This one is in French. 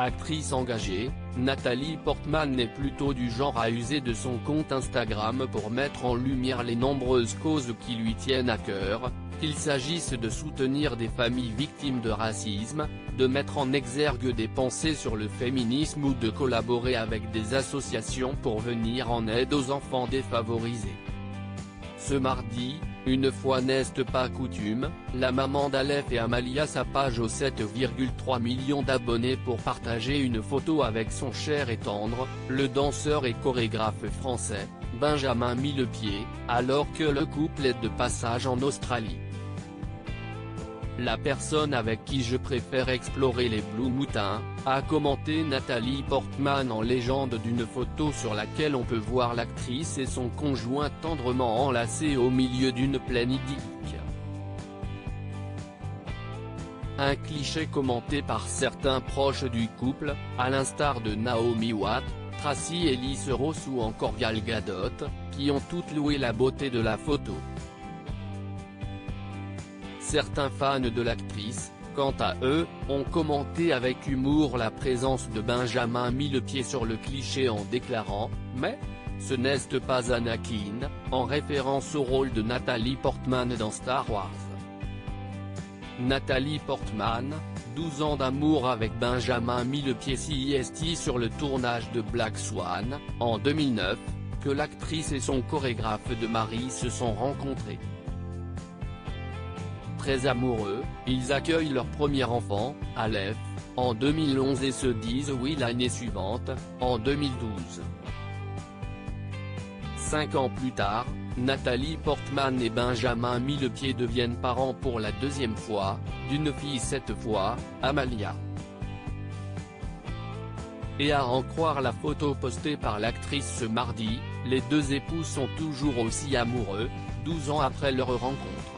Actrice engagée, Nathalie Portman est plutôt du genre à user de son compte Instagram pour mettre en lumière les nombreuses causes qui lui tiennent à cœur, qu'il s'agisse de soutenir des familles victimes de racisme, de mettre en exergue des pensées sur le féminisme ou de collaborer avec des associations pour venir en aide aux enfants défavorisés. Ce mardi, une fois n'est pas coutume, la maman d'Aleph et Amalia sa page aux 7,3 millions d'abonnés pour partager une photo avec son cher et tendre, le danseur et chorégraphe français, Benjamin Millepied, alors que le couple est de passage en Australie. La personne avec qui je préfère explorer les Blue Mountains, a commenté Nathalie Portman en légende d'une photo sur laquelle on peut voir l'actrice et son conjoint tendrement enlacés au milieu d'une plaine idyllique. Un cliché commenté par certains proches du couple, à l'instar de Naomi Watts, Tracy Ellis Ross ou encore Gal Gadot, qui ont toutes loué la beauté de la photo. Certains fans de l'actrice, quant à eux, ont commenté avec humour la présence de Benjamin Millepied sur le cliché en déclarant « Mais, ce n'est pas Anakin », en référence au rôle de Nathalie Portman dans Star Wars. Nathalie Portman, 12 ans d'amour avec Benjamin Millepied CIST sur le tournage de Black Swan, en 2009, que l'actrice et son chorégraphe de mari se sont rencontrés. Très amoureux, ils accueillent leur premier enfant, Aleph, en 2011 et se disent oui l'année suivante, en 2012. 5 ans plus tard, Nathalie Portman et Benjamin Millepied deviennent parents pour la deuxième fois, d'une fille cette fois, Amalia. Et à en croire la photo postée par l'actrice ce mardi, les deux époux sont toujours aussi amoureux, 12 ans après leur rencontre.